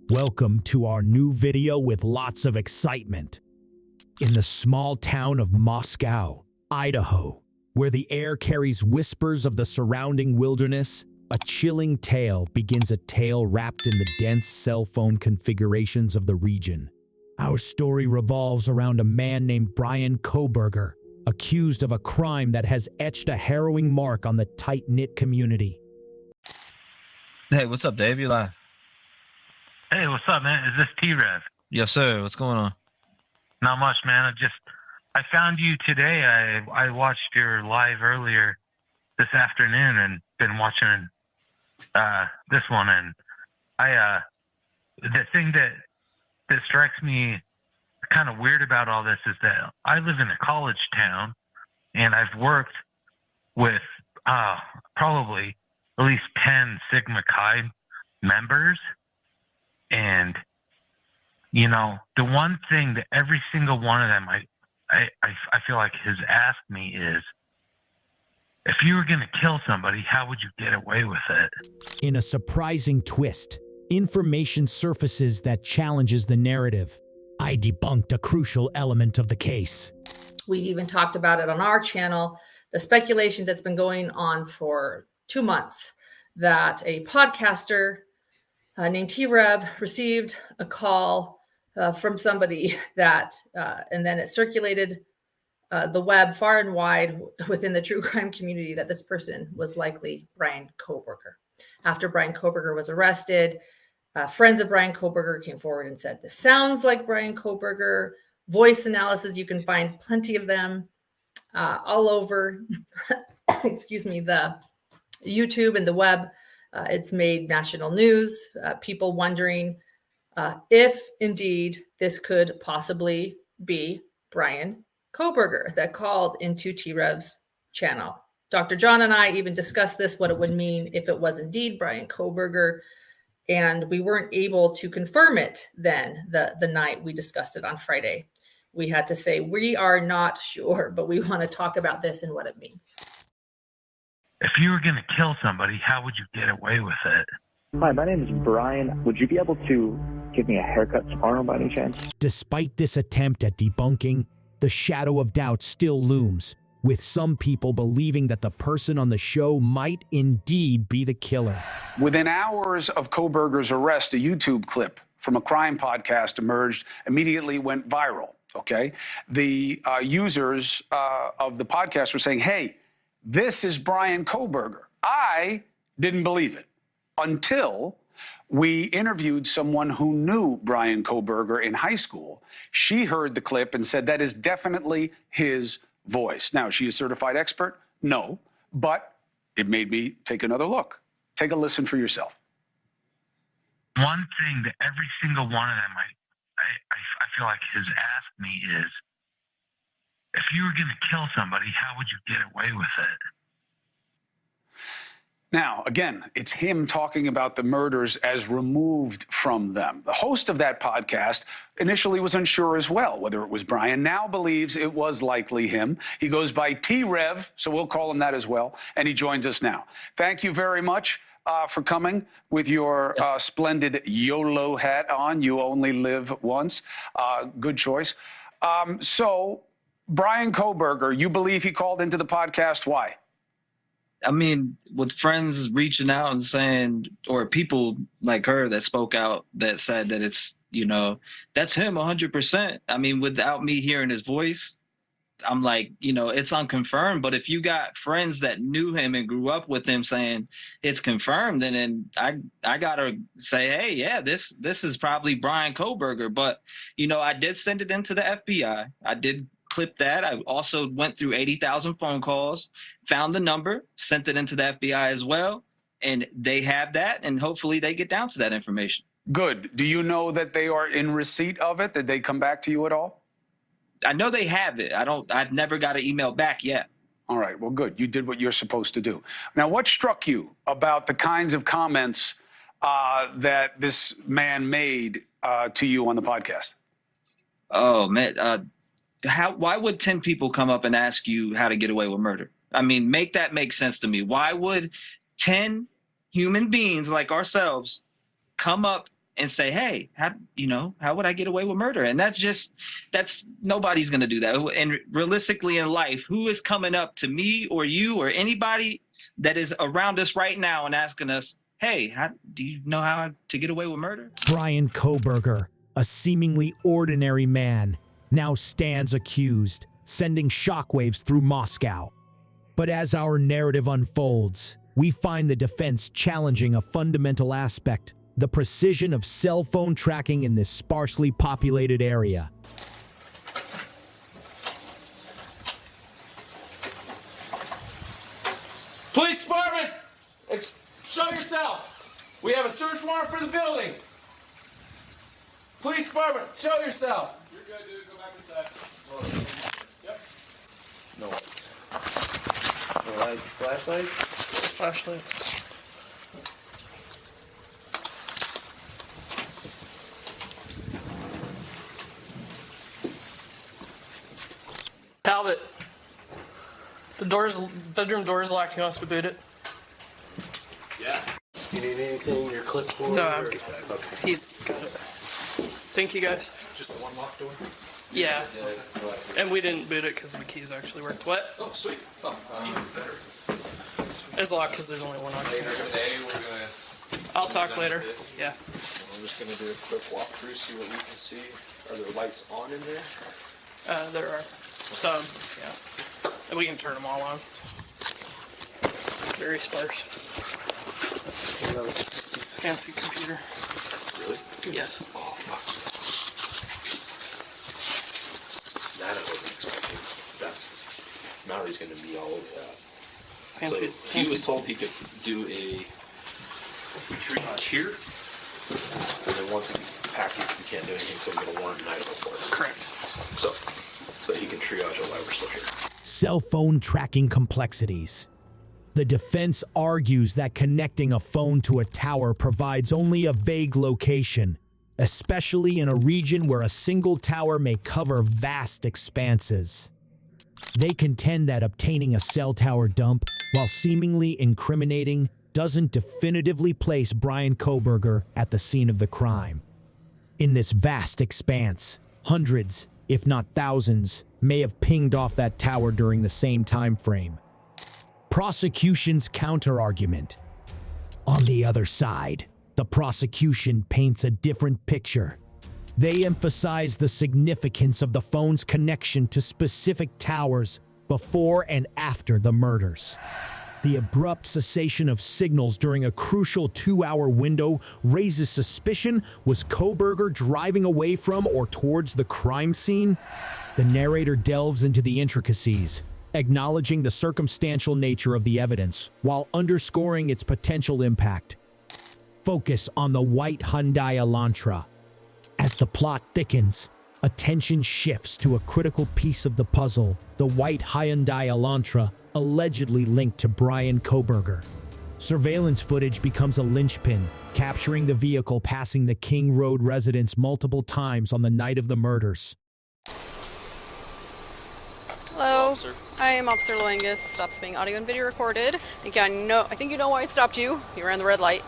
Welcome to our new video with lots of excitement. In the small town of Moscow, Idaho, where the air carries whispers of the surrounding wilderness, a chilling tale begins, a tale wrapped in the dense cell phone configurations of the region. Our story revolves around a man named Bryan Kohberger, accused of a crime that has etched a harrowing mark on the tight-knit community. Hey, what's up, Dave? You live? Hey, what's up, man? Is this T-REV? Yes, sir. What's going on? Not much, man. I found you today. I watched your live earlier this afternoon and been watching this one. And the thing that strikes me kind of weird about all this is that I live in a college town, and I've worked with probably at least 10 Sigma Chi members. And, you know, the one thing that every single one of them I feel like has asked me is, if you were going to kill somebody, how would you get away with it? In a surprising twist, information surfaces that challenges the narrative. I debunked a crucial element of the case. We've even talked about it on our channel, the speculation that's been going on for 2 months that a podcaster named T-REV received a call from somebody that, and then it circulated the web far and wide within the true crime community that this person was likely Bryan Kohberger. After Bryan Kohberger was arrested, friends of Bryan Kohberger came forward and said, this sounds like Bryan Kohberger. Voice analysis, you can find plenty of them all over, excuse me, the YouTube and the web. It's made national news, people wondering if indeed this could possibly be Bryan Kohberger that called into T-REV's channel. Dr. John and I even discussed this, what it would mean if it was indeed Bryan Kohberger, and we weren't able to confirm it then the night we discussed it on Friday. We had to say, we are not sure, but we want to talk about this and what it means. If you were going to kill somebody, how would you get away with it? Hi, my name is Brian. Would you be able to give me a haircut tomorrow by any chance? Despite this attempt at debunking, the shadow of doubt still looms, with some people believing that the person on the show might indeed be the killer. Within hours of Kohberger's arrest, a YouTube clip from a crime podcast emerged, immediately went viral, okay? The users of the podcast were saying, hey, this is Bryan Kohberger. I didn't believe it until we interviewed someone who knew Bryan Kohberger in high school. She heard the clip and said that is definitely his voice. Now, is she a certified expert? No, but it made me take another look. Take a listen for yourself. One thing that every single one of them I feel like has asked me is, if you were going to kill somebody, how would you get away with it? Now, again, it's him talking about the murders as removed from them. The host of that podcast initially was unsure as well whether it was Bryan. Now believes it was likely him. He goes by T-REV, so we'll call him that as well, and he joins us now. Thank you very much for coming with your splendid YOLO hat on. You only live once. Good choice. So, Bryan Kohberger, you believe he called into the podcast. Why? I mean, with friends reaching out and saying, or people like her that spoke out that said that it's, you know, that's him 100%. I mean, without me hearing his voice, I'm like, you know, it's unconfirmed. But if you got friends that knew him and grew up with him saying it's confirmed, then I gotta say, hey, yeah, this is probably Bryan Kohberger. But, you know, I did send it into the FBI. I did clip that. I also went through 80,000 phone calls, found the number, sent it into the FBI as well, and they have that, and hopefully they get down to that information. Good. Do you know that they are in receipt of it? Did they come back to you at all? I know they have it. I've never got an email back yet. All right. Well, good. You did what you're supposed to do. Now, what struck you about the kinds of comments that this man made to you on the podcast? Oh, man. Why would 10 people come up and ask you how to get away with murder? I mean, make that make sense to me. Why would 10 human beings like ourselves come up and say, hey, how would I get away with murder? And that's nobody's going to do that. And realistically in life, who is coming up to me or you or anybody that is around us right now and asking us, hey, do you know how to get away with murder? Bryan Kohberger, a seemingly ordinary man, now stands accused, sending shockwaves through Moscow. But as our narrative unfolds, we find the defense challenging a fundamental aspect: the precision of cell phone tracking in this sparsely populated area. Police department, show yourself. We have a search warrant for the building. Police department, show yourself. You're good, dude. Go back inside. Yep. No lights. No lights. Flashlights? Flashlights. Talbot, bedroom door is locked. You want us to boot it? Yeah. You need anything? Your clipboard? No, I'm good. Okay. He's got it. Thank you, guys. Just the one locked door? Yeah. And we didn't boot it because the keys actually worked. What? Oh, sweet. Oh, even better. It's locked because there's only one on. Later today, we're gonna. I'll talk later. Yeah. We're just gonna do a quick walkthrough, see what we can see. Are there lights on in there? There are some. Yeah. And we can turn them all on. Very sparse. Fancy computer. Really? Yes. Oh, fuck. That I wasn't expecting. Mallory's gonna be all over that. Fancy. So he was told he could do a triage here, and then once he packaged, we can't do anything until we get a warrant in Idaho for it. Correct. So he can triage it while we're still here. Cell phone tracking complexities. The defense argues that connecting a phone to a tower provides only a vague location, especially in a region where a single tower may cover vast expanses. They contend that obtaining a cell tower dump, while seemingly incriminating, doesn't definitively place Bryan Kohberger at the scene of the crime. In this vast expanse, hundreds, if not thousands, may have pinged off that tower during the same time frame. Prosecution's counter-argument. On the other side, the prosecution paints a different picture. They emphasize the significance of the phone's connection to specific towers before and after the murders. The abrupt cessation of signals during a crucial 2-hour window raises suspicion. Was Kohberger driving away from or towards the crime scene? The narrator delves into the intricacies, acknowledging the circumstantial nature of the evidence while underscoring its potential impact. Focus on the white Hyundai Elantra. As the plot thickens, attention shifts to a critical piece of the puzzle: the white Hyundai Elantra, allegedly linked to Bryan Kohberger. Surveillance footage becomes a linchpin, capturing the vehicle passing the King Road residence multiple times on the night of the murders. Hello, I am Officer Loangus. Stops being audio and video recorded. I think you know why I stopped you. You ran the red light.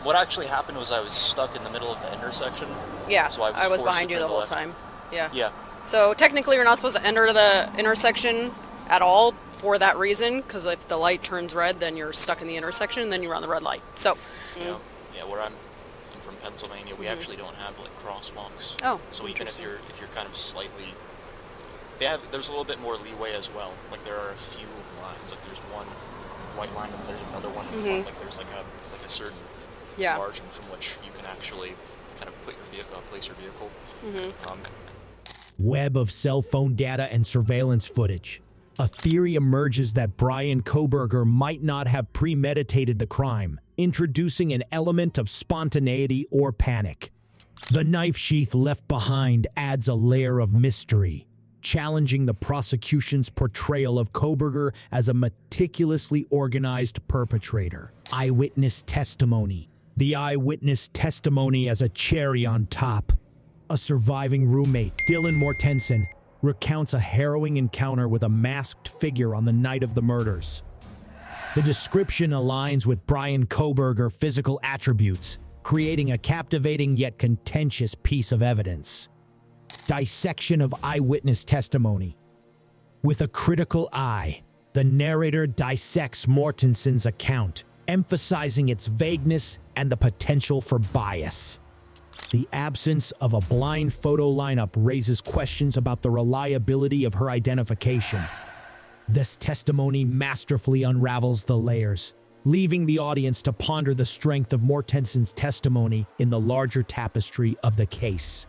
What actually happened was I was stuck in the middle of the intersection. Yeah, so I was behind you the whole time. Yeah. Yeah. So technically you're not supposed to enter the intersection at all for that reason, because if the light turns red, then you're stuck in the intersection, and then you run the red light. So. Yeah, where I'm from Pennsylvania, we actually don't have like crosswalks. Oh. So even if you're kind of slightly, there's a little bit more leeway as well. Like there are a few lines. Like there's one white line and there's another one in front. Like there's like a certain margin from which you can actually kind of put your vehicle, place your vehicle. Web of cell phone data and surveillance footage. A theory emerges that Bryan Kohberger might not have premeditated the crime, introducing an element of spontaneity or panic. The knife sheath left behind adds a layer of mystery, challenging the prosecution's portrayal of Kohberger as a meticulously organized perpetrator. Eyewitness testimony. The eyewitness testimony as a cherry on top. A surviving roommate, Dylan Mortensen, recounts a harrowing encounter with a masked figure on the night of the murders. The description aligns with Bryan Kohberger's physical attributes, creating a captivating yet contentious piece of evidence. Dissection of eyewitness testimony. With a critical eye, the narrator dissects Mortensen's account, emphasizing its vagueness and the potential for bias. The absence of a blind photo lineup raises questions about the reliability of her identification. This testimony masterfully unravels the layers, leaving the audience to ponder the strength of Mortensen's testimony in the larger tapestry of the case.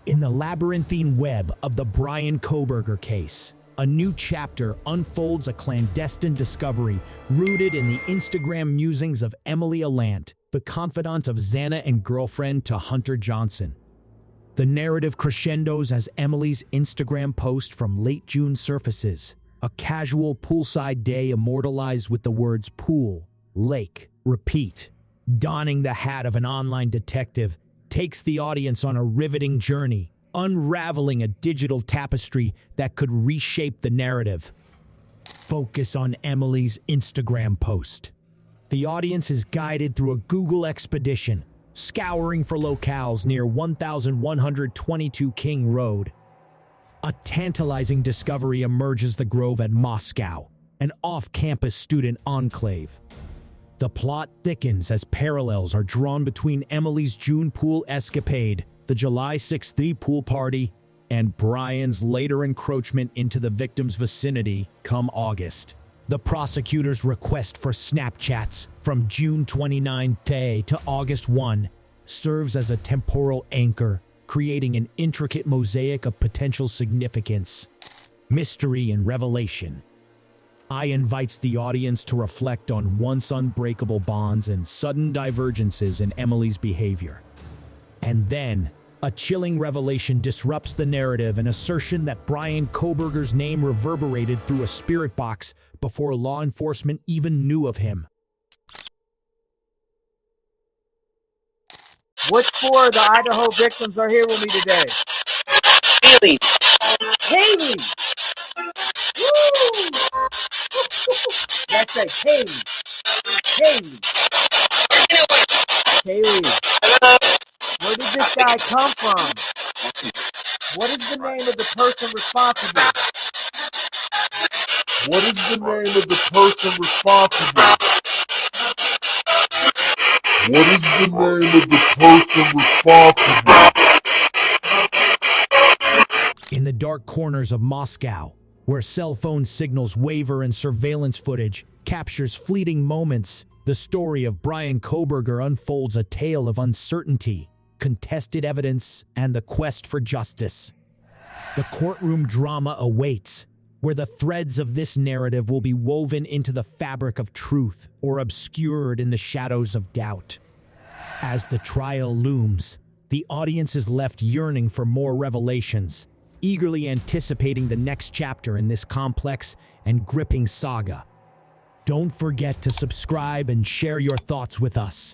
In the labyrinthine web of the Bryan Kohberger case, a new chapter unfolds, a clandestine discovery rooted in the Instagram musings of Emily Alant, the confidant of Xana and girlfriend to Hunter Johnson. The narrative crescendos as Emily's Instagram post from late June surfaces, a casual poolside day immortalized with the words pool, lake, repeat. Donning the hat of an online detective takes the audience on a riveting journey, unraveling a digital tapestry that could reshape the narrative. Focus on Emily's Instagram post. The audience is guided through a Google expedition, scouring for locales near 1122 King Road. A tantalizing discovery emerges: the Grove at Moscow, an off-campus student enclave. The plot thickens as parallels are drawn between Emily's June pool escapade, the July 6th pool party, and Bryan's later encroachment into the victim's vicinity come August. The prosecutor's request for Snapchats from June 29 to August 1 serves as a temporal anchor, creating an intricate mosaic of potential significance, mystery, and revelation. I invites the audience to reflect on once unbreakable bonds and sudden divergences in Emily's behavior. And then, a chilling revelation disrupts the narrative, an assertion that Bryan Kohberger's name reverberated through a spirit box before law enforcement even knew of him. Which four of the Idaho victims are here with me today? Haley. Haley! Woo! Let's say Haley. Haley. Haley. Where did this guy come from? What is the name of the person responsible? What is the name of the person responsible? What is the name of the person responsible? In the dark corners of Moscow, where cell phone signals waver and surveillance footage captures fleeting moments, the story of Bryan Kohberger unfolds, a tale of uncertainty, contested evidence, and the quest for justice. The courtroom drama awaits, where the threads of this narrative will be woven into the fabric of truth or obscured in the shadows of doubt. As the trial looms, the audience is left yearning for more revelations, eagerly anticipating the next chapter in this complex and gripping saga. Don't forget to subscribe and share your thoughts with us.